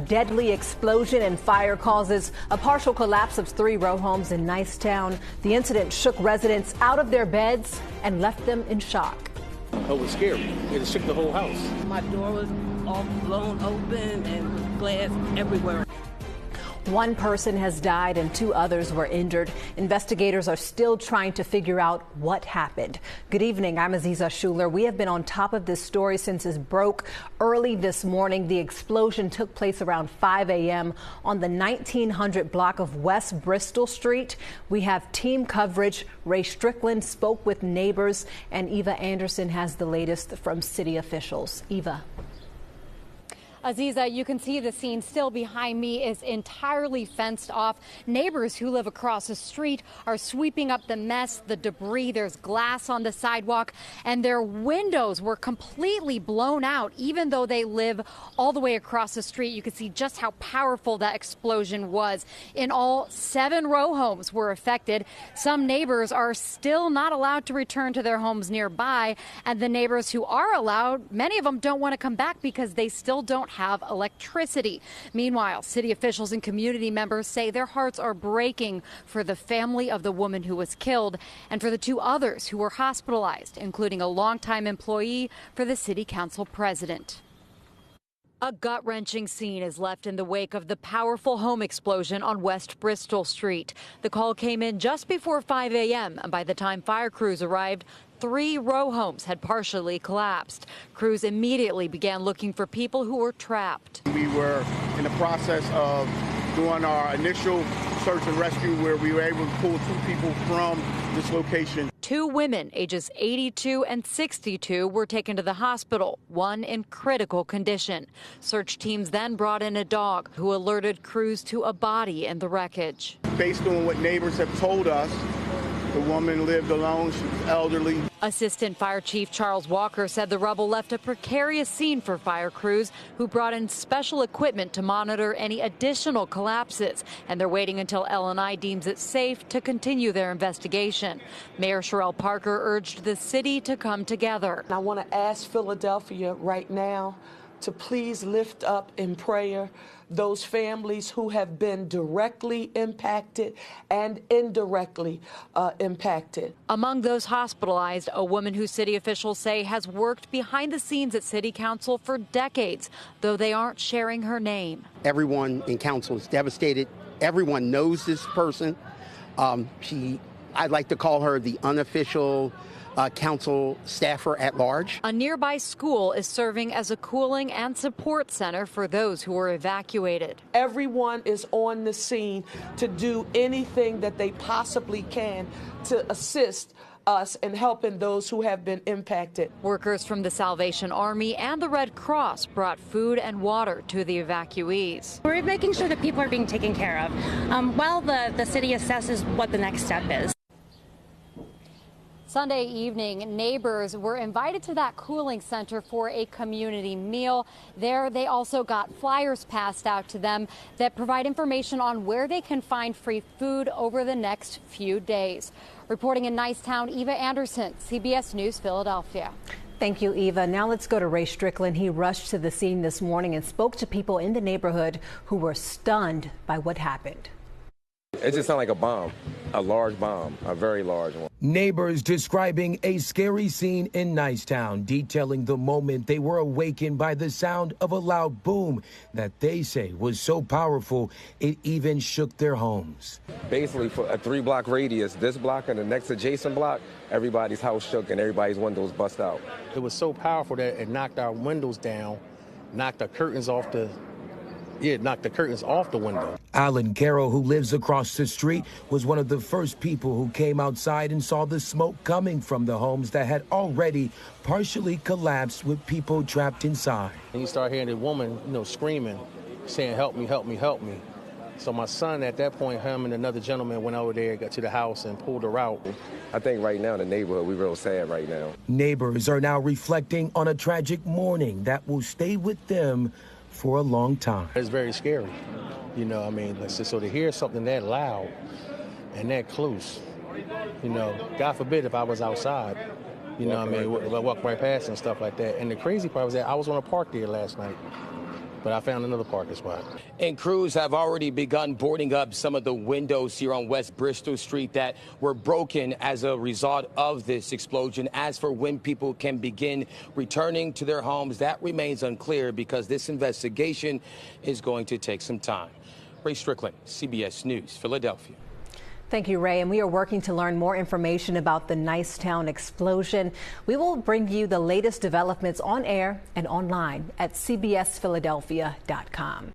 deadly explosion and fire causes a partial collapse of 3 row homes in Nicetown. The incident shook residents out of their beds and left them in shock. Oh, it was scary. It shook the whole house. My door was all blown open and glass everywhere. 1 person has died and 2 others were injured. Investigators are still trying to figure out what happened. Good evening. I'm Aziza Schuler. We have been on top of this story since it broke early this morning. The explosion took place around 5 a.m. on the 1900 block of West Bristol Street. We have team coverage. Ray Strickland spoke with neighbors, and Eva Anderson has the latest from city officials. Eva. Aziza, you can see the scene still behind me is entirely fenced off. Neighbors who live across the street are sweeping up the mess, the debris. There's glass on the sidewalk, and their windows were completely blown out, even though they live all the way across the street. You can see just how powerful that explosion was. In all, 7 row homes were affected. Some neighbors are still not allowed to return to their homes nearby, and the neighbors who are allowed, many of them don't want to come back because they still don't have electricity. Meanwhile, city officials and community members say their hearts are breaking for the family of the woman who was killed and for the 2 others who were hospitalized, including a longtime employee for the city council president. A gut-wrenching scene is left in the wake of the powerful home explosion on West Bristol Street. The call came in just before 5 a.m., and by the time fire crews arrived, 3 row homes had partially collapsed. Crews immediately began looking for people who were trapped. We were in the process of doing our initial search and rescue where we were able to pull 2 people from this location. 2 women, ages 82 and 62, were taken to the hospital, one in critical condition. Search teams then brought in a dog who alerted crews to a body in the wreckage. Based on what neighbors have told us, the woman lived alone. She was elderly. Assistant Fire Chief Charles Walker said the rubble left a precarious scene for fire crews who brought in special equipment to monitor any additional collapses, and they're waiting until L&I deems it safe to continue their investigation. Mayor Sherelle Parker urged the city to come together. I want to ask Philadelphia right now to please lift up in prayer those families who have been directly impacted and indirectly impacted. Among those hospitalized, a woman who city officials say has worked behind the scenes at city council for decades, though they aren't sharing her name. Everyone in council is devastated. Everyone knows this person. I'd like to call her the unofficial council staffer at large. A nearby school is serving as a cooling and support center for those who were evacuated. Everyone is on the scene to do anything that they possibly can to assist us in helping those who have been impacted. Workers from the Salvation Army and the Red Cross brought food and water to the evacuees. We're making sure that people are being taken care of while the city assesses what the next step is. Sunday evening, neighbors were invited to that cooling center for a community meal. There, they also got flyers passed out to them that provide information on where they can find free food over the next few days. Reporting in Nicetown, Eva Anderson, CBS News, Philadelphia. Thank you, Eva. Now let's go to Ray Strickland. He rushed to the scene this morning and spoke to people in the neighborhood who were stunned by what happened. It just sounded like a bomb, a large bomb, a very large one. Neighbors describing a scary scene in Nicetown, detailing the moment they were awakened by the sound of a loud boom that they say was so powerful it even shook their homes. Basically, for a 3-block radius, this block and the next adjacent block, everybody's house shook and everybody's windows bust out. It was so powerful that it knocked our windows down, knocked the curtains off the window. Alan Carroll, who lives across the street, was one of the first people who came outside and saw the smoke coming from the homes that had already partially collapsed with people trapped inside. And you start hearing the woman, screaming, saying, "Help me, help me, help me." So my son, at that point, him and another gentleman went over there, got to the house and pulled her out. I think right now in the neighborhood, we're real sad right now. Neighbors are now reflecting on a tragic morning that will stay with them for a long time. It's very scary, so to hear something that loud and that close, God forbid if I was outside, I walk right past and stuff like that. And the crazy part was that I was on a park there last night. but I found another parking spot. And crews have already begun boarding up some of the windows here on West Bristol Street that were broken as a result of this explosion. As for when people can begin returning to their homes, that remains unclear because this investigation is going to take some time. Ray Strickland, CBS News, Philadelphia. Thank you, Ray. And we are working to learn more information about the Nicetown explosion. We will bring you the latest developments on air and online at cbsphiladelphia.com.